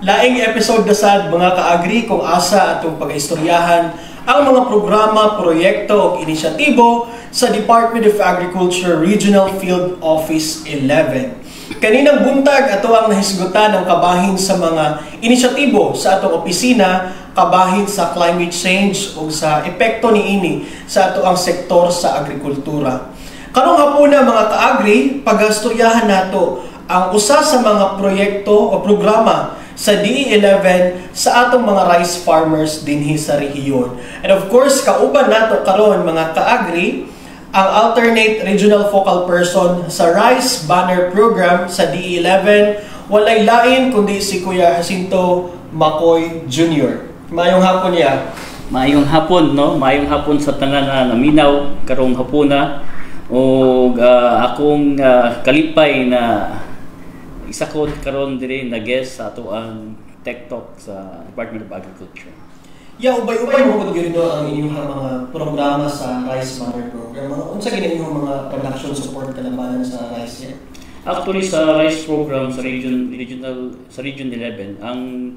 Laing episode na sad mga kaagri kung asa atong pag-istoryahan ang mga programa, proyekto o inisyatibo sa Department of Agriculture Regional Field Office 11. Kaninang buntag ato ang nahisgutan ng kabahin sa mga inisyatibo sa atong opisina, kabahin sa climate change o sa epekto niini sa ato ang sektor sa agrikultura. Karong hapuna mga kaagri, pag-istoryahan nato ang usa sa mga proyekto o programa sa DE11 sa atong mga rice farmers dinhi sa rehiyon. And of course, kauban nato karon mga kaagri, ang alternate regional focal person sa Rice Banner Program sa DE11, walay lain kundi si Kuya Jacinto Macoy Jr. Mayong hapon niya. Mayong hapon, no? Mayong hapon sa tanan na naminaw karong hapuna o akong kalipay na isa ko karon diri na guest sa ato ang Tech Talk sa Department of Agriculture. Yeah, ubay-ubay mo gud no ang inyong mga programa sa Rice Banner Program. Unsa gid inyong mga production support kalabanan sa rice? Actually sa rice program sa Region 11, ang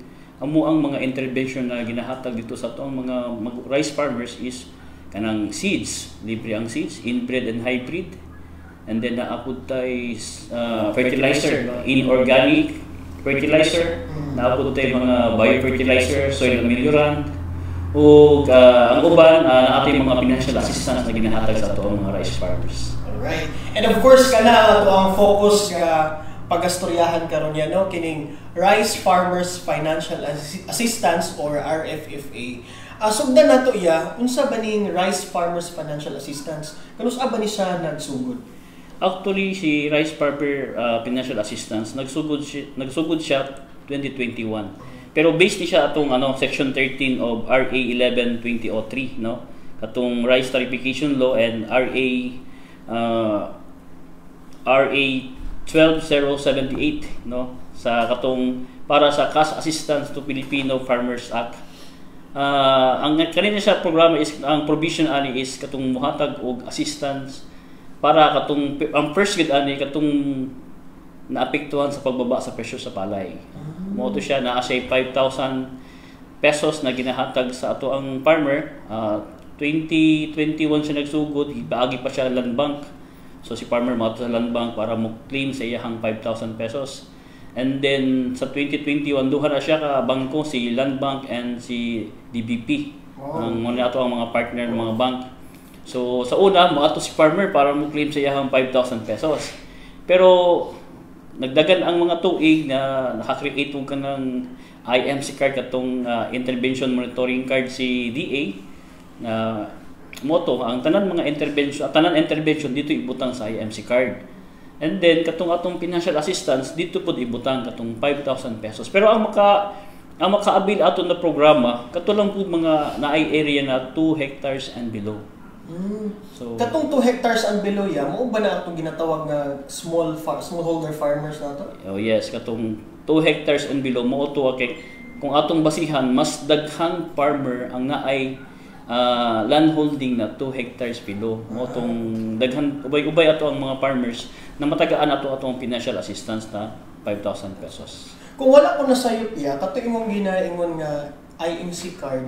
mga intervention na ginahatag dito sa atong mga rice farmers is kanang seeds, libre ang seeds, inbred and hybrid. And then naapod tayo fertilizer, inorganic fertilizer, naapod tayo mga biofertilizer, soil ameliorant, o ang uban na ating mga financial assistance na ginahatag sa ato mga rice farmers. Alright. And of course, kana ato ang focus ka pagastoryahan karon yan, no? Kining Rice Farmers Financial Assistance or RFFA. Sugdan nato iya, unsa ba ning Rice Farmers Financial Assistance? Kanus-a ba ni siya nagsugod? Actually, si Rice Farmer Financial Assistance nagsugod siya 2021. Pero based ni siya atong Section 13 of RA 11/2003, no? Katong Rice Tarification Law and RA 12/078, no? Sa katong para sa Cash Assistance to Filipino Farmers Act. Ang kanina siya programa is ang provision ani is katong muhatag og assistance para katong ang first gid ani katong naapektuhan sa pagbaba sa presyo sa palay. Mo to siya naa siya 5,000 pesos na ginahatag sa ato ang farmer. 2021 siya nagsugod, ipaagi pa siya land bank. So si farmer mo sa land bank para mo claim sa iyang 5,000 pesos. And then sa 2021 duha na siya ka bangko, si Land Bank and si DBP. Ang mga ato ang mga partner ng mga bank. So sa una mo ato si farmer para mo claim sa iyang 5,000 pesos. Pero nagdagan ang mga tuig na naka-create og kanang IMC card katong intervention monitoring card si DA na moto ang tanan intervention dito ibutang sa IMC card. And then katong atong financial assistance dito pud ibutang katong 5,000 pesos. Pero ang makaabil ato na programa katulang pud mga naay area na 2 hectares and below. So katong 2 hectares and below ya, mao ba na atong ginatawag na smallholder farmers nato? Oh yes, katong 2 hectares and below mao to kay kung atong basihan mas daghang farmer ang naay land holding na 2 hectares below. Mao tong daghan ubay-ubay ato ang mga farmers na matagaan ato atong financial assistance na 5,000 pesos. Kung wala ko nasayop ya, kato imong ginaingon nga IMC card,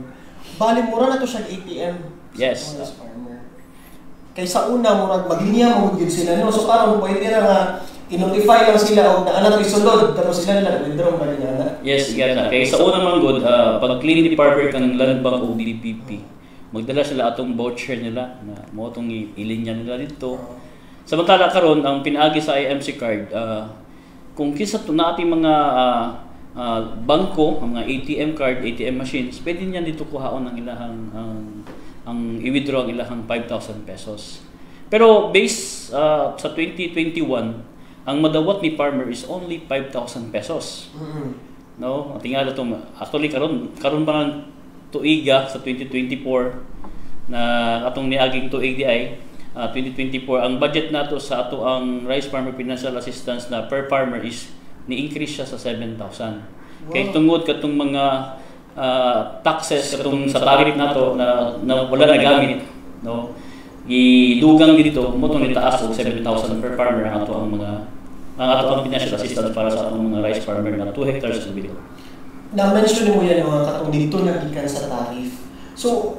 bali mura na to siya ATM. Yes. Farmer. Kaysa una murag maglinya mo gud sila no, so parang pwede ra nga i-notify lang sila og naanat isulod tapos sila na withdraw ba niya. Yes, gana. Kaysa una man gud pag clean the farmer kan land bank o DPP, magdala sila atong voucher nila na mo tong ilinya nila dito. Samantala karon ang pinaagi sa IMC card, kung kinsa to na ating mga bangko, ang mga ATM card, ATM machines, pwede niyan dito kuhaon ang ilahang ang i-withdraw ang ilahang 5,000 pesos. Pero based sa 2021, ang madawat ni farmer is only 5,000 pesos. No, tingala to actually karon pa ng tuiga sa 2024 na atong niaging tuig di ay 2024 ang budget nato sa ato ang Rice Farmer Financial Assistance na per farmer is ni-increase siya sa 7,000. Wow. Kay tungod katong mga taxes katong sa tariff nato na wala na gamit, no, idugang dito mo tong itaas og 7,000 per farmer ang ato ang financial assistance para sa atong mga rice farmer na 2 hectares and below. na-mention mo yan yung mga katong dito na gikan sa tariff. So,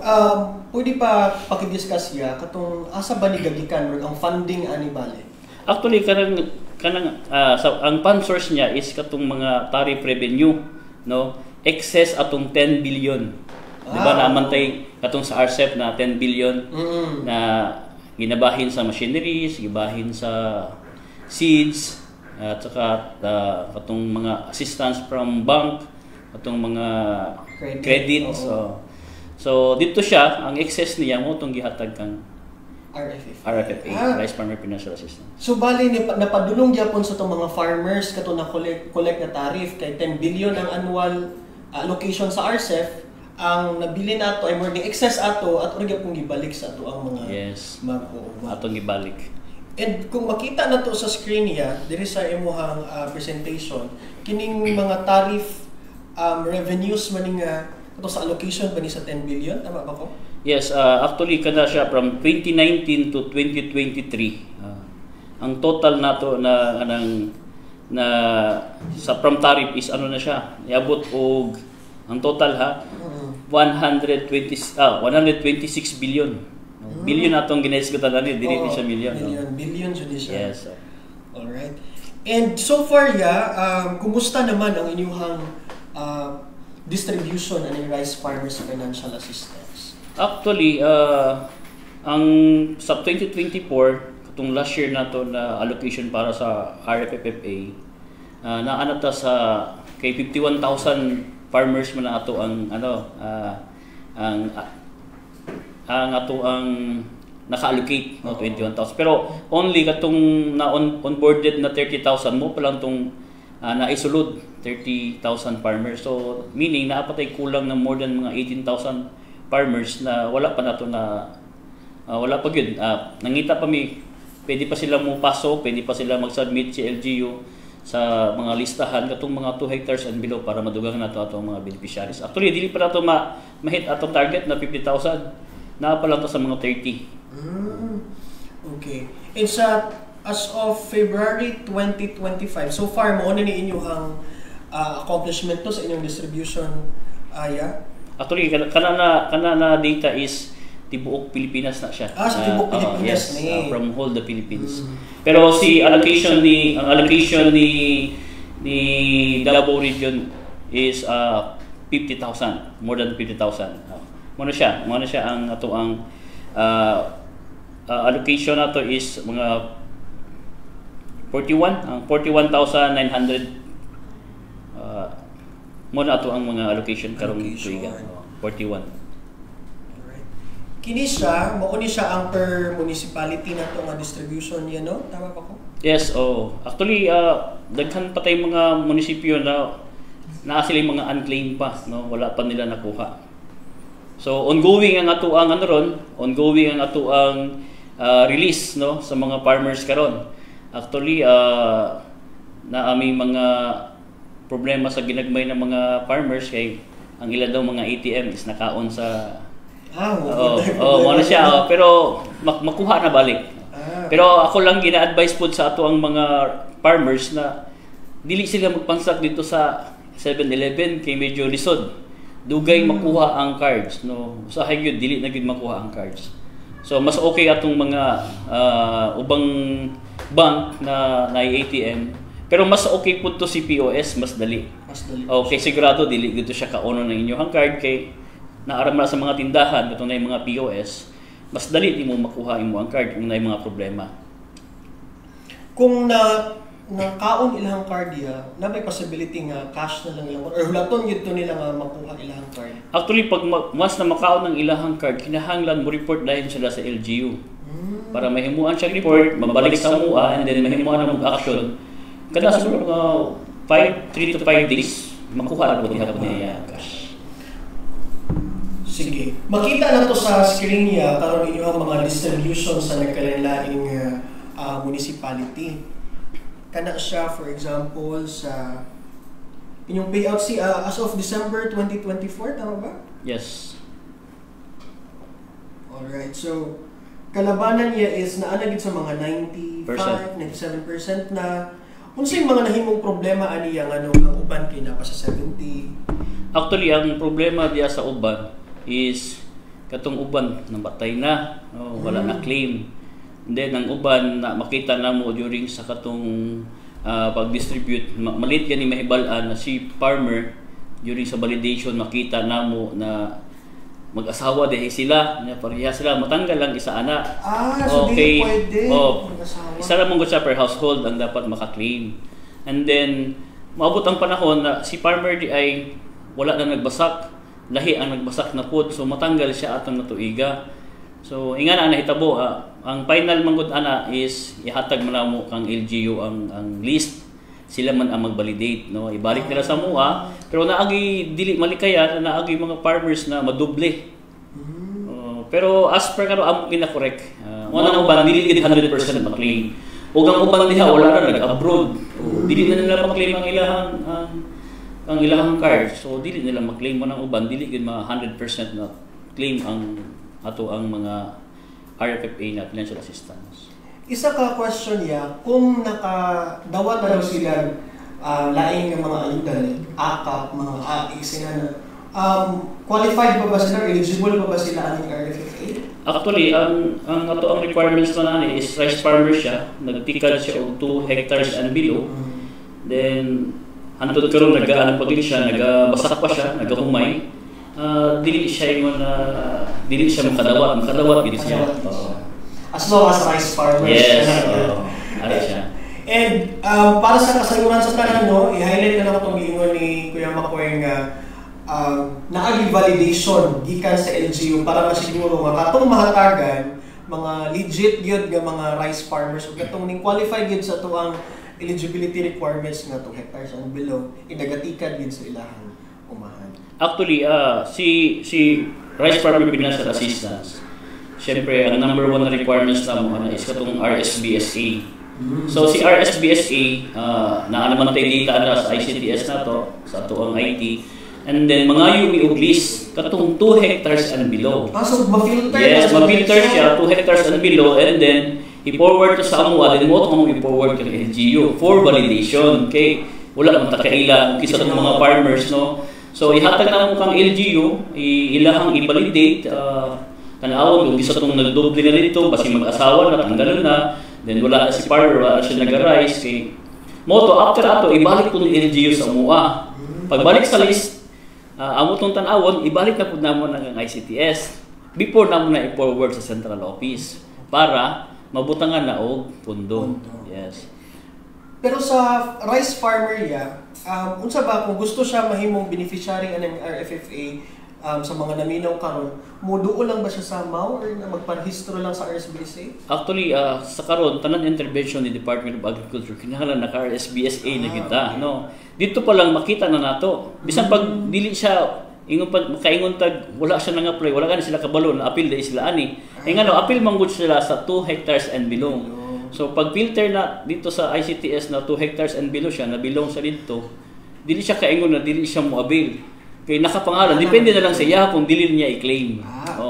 pwede pa pakidiscuss ya katong asa ba ni gagikan ang funding ani bale? Actually, ang fund source niya is katong mga tariff revenue, no? Excess atong 10 billion. Di ba namantay katong sa RCEP na 10 billion na ginabahin sa machineries, gibahin sa seeds, at saka katong mga assistance from bank, katong mga credit. So dito siya, ang excess niya mo itong gihatag kang RFFA, Rice Farmer Financial Assistance. So bali napadulong gyapon sa itong mga farmers kato na collect na tariff kay 10 billion ang annual allocation sa RCEP. Ang nabili nato ay more than excess ato at ug gyapon gibalik sa ato ang mga atong gibalik. And kung makita nato sa screen niya diri sa imuhang presentation kining mga tariff revenues man nga ito sa allocation ba ni sa 10 billion? Tama ba ko? Yes, actually kada siya from 2019 to 2023. Ang total nato na sa from tariff is ano na siya, iabot og ang total 126 billion. Billion atong ginaisgutan ani dili siya million. Billion jud siya. Yes. All right. And so far kumusta naman ang inyong distribution and Rice Farmers Financial Assistance? Actually, ang sa 2024, katong last year nato na allocation para sa RFFA, naanata sa kay 51,000 farmers man ato ang naka-allocate no 21,000. Pero only katong na onboarded na 30,000 mo pa lang tong naisulod 30,000 farmers. So meaning naapatay kulang ng more than mga 18,000 farmers na wala pa nato na wala pa gyud. Nangita pa pwede pa sila mo pasok, pwede pa sila mag-submit si LGU sa mga listahan katong mga 2 hectares and below para madugang nato atong mga beneficiaries. Actually dili pa nato ma-hit atong target na 50,000. Naa pa lang to sa mga 30. Okay. It's as of February 2025, so far mo na ni inyong accomplishment to sa inyong distribution aya? Actually, kana na data is tibuok Pilipinas na siya. Sa tibuok Pilipinas yes, from whole the Philippines. Pero si allocation ni Davao region is 50,000, more than 50,000. Mo na siya ang ato ang allocation nato is mga 41,900 mo na ato ang mga allocation karong tuiga. 41. Alright. Kini siya, mao ni siya ang per municipality nato nga distribution niya, no? Tama ba ko? Yes, actually daghan pa tay mga munisipyo na naa sila mga unclaimed pa, no? Wala pa nila nakuha. So ongoing ang ato ang release no sa mga farmers karon. Actually na aming mga problema sa ginagmay ng mga farmers kay ang ilan daw mga ATM is nakaon sa mo na siya pero makuha na balik. Pero ako lang gina-advise po sa ato ang mga farmers na dili sila magpansak dito sa 7-Eleven kay medyo lisod. Dugay makuha ang cards no. Usahay gyud dili na gyud makuha ang cards. So mas okay atong mga ubang bank na ATM. Pero mas okay po to si POS, mas dali. Okay, sigurado dili gito siya kauno ng inyong card kay naaram na sa mga tindahan katong na mga POS. Mas dali di mo makuha imo ang card kung na mga problema. Kung nakaon ilang card ya, na may possibility nga cash na lang ilang or hulaton gyud to nila nga makuha ilang card. Actually pag once na makaon ng ilang card, kinahanglan mo report dahil sila sa LGU. Para mahimuan siya report, mabalik sa MUA and then mahimuan na mag-action. Kada siguro 3 to 5 days makuha na po niya cash. Sige. Makita na to sa screen niya karon inyong mga distribution sa nagkalain-laing municipality. Kana siya for example sa inyong payout as of December 2024, tama ba? Yes. Alright, so kalabanan niya is naanagid sa mga 95, 97% na. Unsay mga nahimong problema aniya ang uban kay na pa sa 70, Actually, ang problema diya sa uban is katong uban nabatay na, wala na claim. And then ang uban na makita namo during sa katong pag-distribute, malit yan ni mahibalaan na si farmer during sa validation makita namo na mag-asawa dahil sila, na pareha sila, matanggal lang isa ana. So di pwede. Isa lang mong sa per household ang dapat maka-claim. And then maabot ang panahon na si farmer di ay wala na nagbasak, lahi ang nagbasak na pod, so matanggal siya atong natuiga. So inga na nahitabo, ang final manggod ana is ihatag man namo kang LGU ang list, sila man ang mag-validate, no, ibalik nila sa mua, pero naagi dili malikayan, naagi mga farmers na madoble. Pero as per kano ang ina-correct, wala nang uban dili gid 100% ma-claim. Ug ang uban diha wala na nag-abroad, dili na nila ma-claim ang ilahang card. So dili nila ma-claim mo ng uban, dili gid ma 100% na claim ang ato ang mga RFFA na financial assistance. Isa ka question ya, kung nakadawat na daw sila laing ng mga ayudan, AKAP, mga AIC na qualified pa ba sila, eligible pa ba sila ang RFFA? Actually, ang ato ang requirements na nani is rice farmer siya, nagtikad siya og 2 hectares and below. Then hantod karon nagaano pa din siya, nagabasak pa siya, nagahumay. Dili siya yung dili siya makadawat gid siya. As long as rice farmers. Yes. Ano siya. And para sa kasayuran sa tanan, no, i-highlight na lang itong giingon ni Kuya Makoy nga naagi validation gikan sa LGU para masiguro nga katong mahatagan mga legit gyud nga mga rice farmers ug katong ning qualified gyud sa tuang eligibility requirements nga 2 hectares and below inagatikad gyud sa ilahang umahan. Actually, si rice farmer financial assistance, siyempre ang number 1 na requirements na is katong RSBSA. So si RSBSA, naanaman tayo data na sa ICTS na to, sa ato ang IT. And then mga yumi og list katong 2 hectares and below. So ma-filter? Yes, ma-filter siya 2 hectares and below, and then i-forward to sa amwa, then mo itong i-forward kang LGU for validation. Okay? Wala man takaila kung kisa ng mga farmers, no? So ihatag na mo kang LGU, ilahang i-validate, tanawon kung kisa itong nagdoble na dito, basi mag-asawa na, tanggalan na, then wala na si farmer, wala siya nag-arise. Okay? Moto, after ato, ibalik po ng LGU sa mua. Pagbalik sa list, amo tong tanawon, ibalik na po naman ng ICTS before naman na i-forward sa central office para mabutangan na og pundo. Yes. Pero sa rice farmer ya, unsa ba kung gusto siya mahimong beneficiary ng RFFA sa mga naminaw karon, muduol lang ba siya sa MAU or magparehistro lang sa RSBSA? Actually, sa karon tanan intervention ni Department of Agriculture kinahanglan naka RSBSA na kita, no. Dito pa lang makita na nato. Bisan pag dili siya ingon pa makaingon tag wala siya nang apply, wala gani sila kabalo na appeal dai sila ani. Ngano appeal manggod sila sa 2 hectares and below. So pag filter na dito sa ICTS na 2 hectares and below siya na belong sa dito, dili siya kaingon na dili siya mo avail. Kay nakapangalan, depende na lang sa iya kung dili niya i-claim.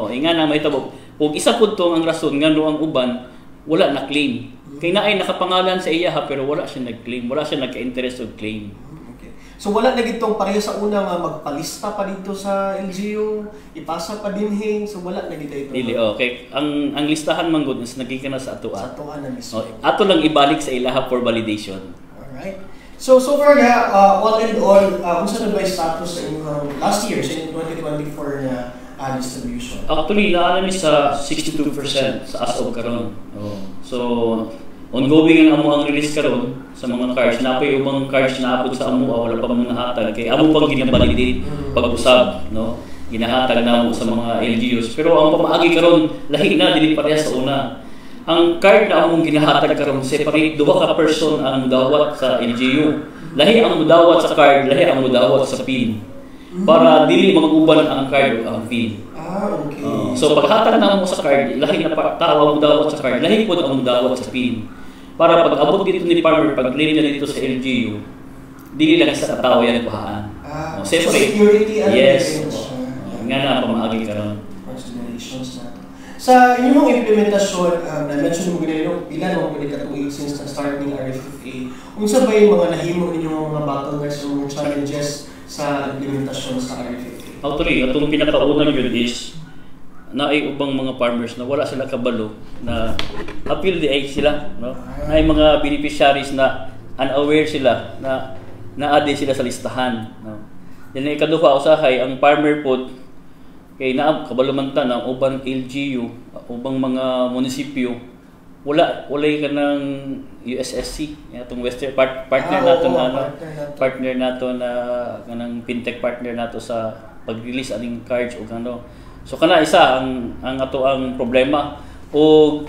Inga na mahitabo. Kung isa pud to ang rason ngano ang uban wala na claim. Kay naay nakapangalan sa iya pero wala siya nag-claim, wala siya nagka-interest og claim. Okay. So wala na gitong pareho sa una nga magpalista pa dito sa LGU, ipasa pa dinhi, so wala na gid ito. Dili okay. Ang listahan man gud is nagika na sa ato. Sa ato na mismo. Ato lang ibalik sa ilaha for validation. Alright. So far nga, all in all, unsa na ba yung status sa inyong last year, sa inyong 2024 na distribution? Actually, naanami sa 62% sa as of karon. So, ongoing ang amo ang release karon sa mga cards. Napay ubang cards na apod sa amo, wala pa mong nahatag. Kaya amo pang ginabalidate pag-usab, no? Ginahatag na mo sa mga LGUs. Pero ang pamaagi karon lahi na dili pareha sa una. Ang card na among ginahatag karon separate, duha ka person ang mudawat sa LGU. Lahi ang mudawat sa card, lahi ang mudawat sa PIN. Para dili mag-uban ang card o ang PIN. Okay. So paghatag na mo sa card, lahi na tawa ang mudawat sa card, lahi pod ang mudawat sa PIN. Para pag abot dito ni farmer, pag claim na dito sa LGU, dili lang sa tawo yan kuhaan. Separate. Security and yes. Nga na pamaagi karon. Considerations na. Sa inyong implementasyon, na-mention mo ganyan, ilan mo ganyan katuig since na-start ng RFFA, unsa ba yung mga nahimo ninyong mga bottlenecks o mga challenges sa implementasyon sa RFA? Actually, itong pinakaunang yun is na ay ubang mga farmers na wala sila kabalo na appeal di ay sila, no? Na ay mga beneficiaries na unaware sila na na-add sila sa listahan, no? Yan ay ikaduha usahay ang farmer pod kay naa kabalumantan ang ubang LGU, ubang mga munisipyo walay ka ng USSC, atong Western partner nato na partner nato na kanang fintech partner nato sa pag-release aning cards o ano. So kana isa ang ato ang problema o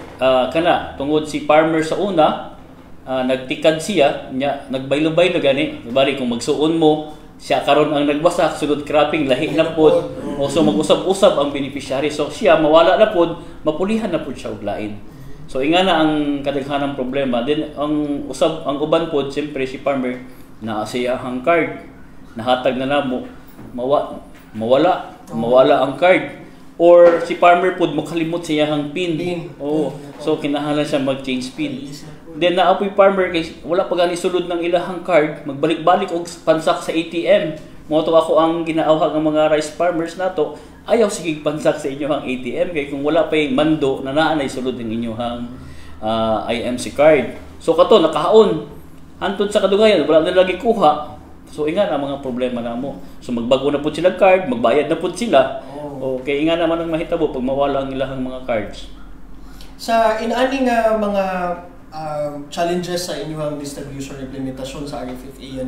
kana tungod si farmer sa una nagtikad siya nya nagbaylo-baylo gani bali kung magsuon mo siya karon ang nagbasak sulod cropping lahi na pod o so mag-usab-usab ang beneficiary so siya mawala na pod mapulihan na pod siya og lain. So inga na ang kadaghanang problema din ang uban pod siyempre si farmer na siya ang card nahatag na namo mawala ang card or si farmer pod makalimot siya ang pin. Oh so kinahanglan siya mag-change pin. Then naapoy farmer kay wala pa gani sulod ng ilahang card magbalik-balik og pansak sa ATM. Mo to ako ang ginaawhag ng mga rice farmers nato ayaw sige pansak sa inyong ATM kay kung wala pa yung mando na naanay sulod ng inyong IMC card. So kato nakahaon hantod sa kadugayan wala na lagi kuha. So inga na mga problema namo. So magbago na pud sila card, magbayad na pud sila. Okay, inga naman ang mahitabo pag mawala ang ilahang mga cards. Sa inaani nga mga challenges sa inyong distribution implementasyon sa RFFA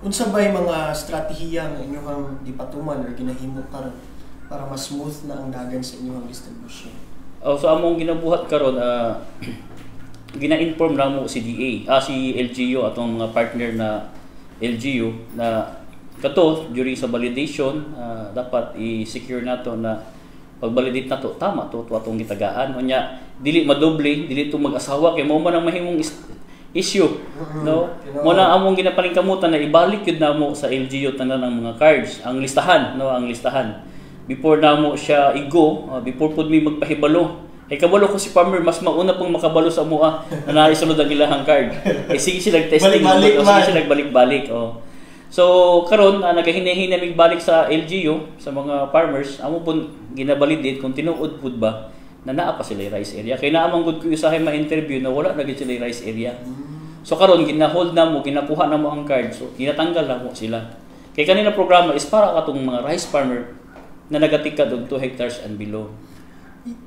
unsa bay mga strategiya nga inyong gipatuman or ginahimo para mas smooth na ang dagan sa inyong distribution? So among ginabuhat karon gina-inform namo si DA, si LGU atong mga partner na LGU na kato during sa validation dapat i-secure nato na pag-validate nato tama to atong gitagaan unya dili madoble dili to mag-asawa kay mao man ang mahimong issue no mo na among ginapalingkamutan na ibalik yun namo sa LGU tanan ng mga cards ang listahan before namo siya before pud mi magpahibalo ay kabalo ko si farmer mas mauna pong makabalo sa mua na naisulod ang ilahang card sige sila testing sige sila balik-balik so karon nagahinahinay mig balik sa LGU sa mga farmers amo pud ginabalidate kung tinuod pud ba na naa pa sila rice area kay naa man gud ko usahay ma-interview na wala na gid sila rice area. So karon gina-hold namo ginakuha namo ang card so ginatanggal namo sila kay kanina programa is para katong mga rice farmer na nagatikad og 2 hectares and below.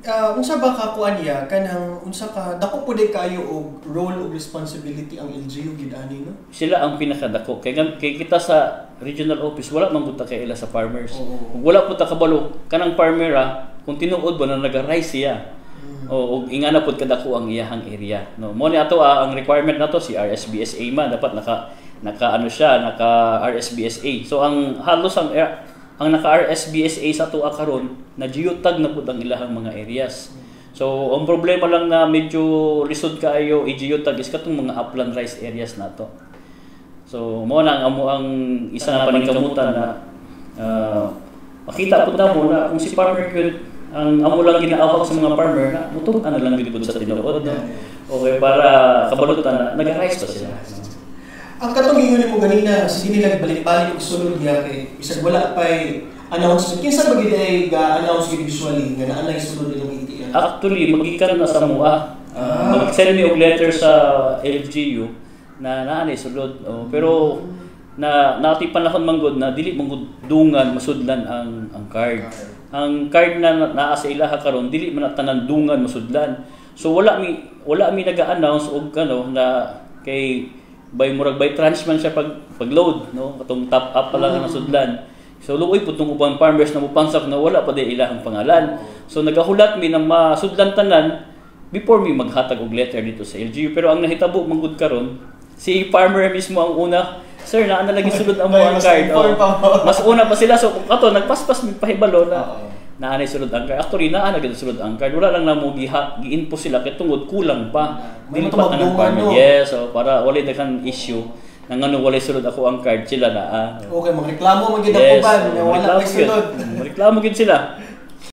Unsa ba kakuan niya kanang unsa ka dako pud kayo og role of responsibility ang LGU gid ani no? Sila ang pinakadako kay kita sa regional office wala man gud ta kay ila sa farmers. Kung wala pud ta kabalo kanang farmer kung tinuod ba na naga-rice siya. O inga na pud kadako ang iyahang area no. Mo ni ato ang requirement nato si RSBSA man dapat naka RSBSA. So ang halos ang naka-RSBSA sa tuwa karon na geotag na pud ang ilahang mga areas. So ang problema lang na medyo lisod kaayo i-geotag is katong mga upland rice areas nato. So mo nang amo ang isa na paningkamutan na makita pud namo na kung si farmer yun ang amo lang ginaawak sa mga farmer na mutukan na lang gid sa tinuod no. Okay para kabalutan na nag-rice pa sila. Ang katong ingon mo ganina sige nila balik-balik og sulod niya kay bisag wala pay announcement kinsa ba gid ay ga-announce gid usually nga naa na sulod ilang ATM. Actually magikan na sa MUA. Mag-send mi og letter sa LGU na naa na sulod. Pero nati panahon manggod na dili manggod dungan masudlan ang card. Ang card na naa sa ilaha karon dili man tanan dungan masudlan. So wala mi naga-announce og na kay by transman siya pag-load no katong top up pa lang ang sudlan. So luoy pud tong ubang farmers na mupansak na wala pa di ilahang pangalan. So nagahulat mi nang masudlan tanan before mi maghatag og letter dito sa LGU pero ang nahitabo manggod karon si farmer mismo ang una sir naa na lagi sulod ang mga card. Mas una pa sila so kato nagpaspas mi pahibalo na naanay sulod ang card. Actually naa na gid sulod ang card. Wala lang namo gi-info sila kay tungod kulang pa. Dili pa tanang farmer. Yes, so para walay daghan issue nang walay sulod ako ang card sila na. Okay, magreklamo man gid ako ba wala pa sulod. Magreklamo gid sila.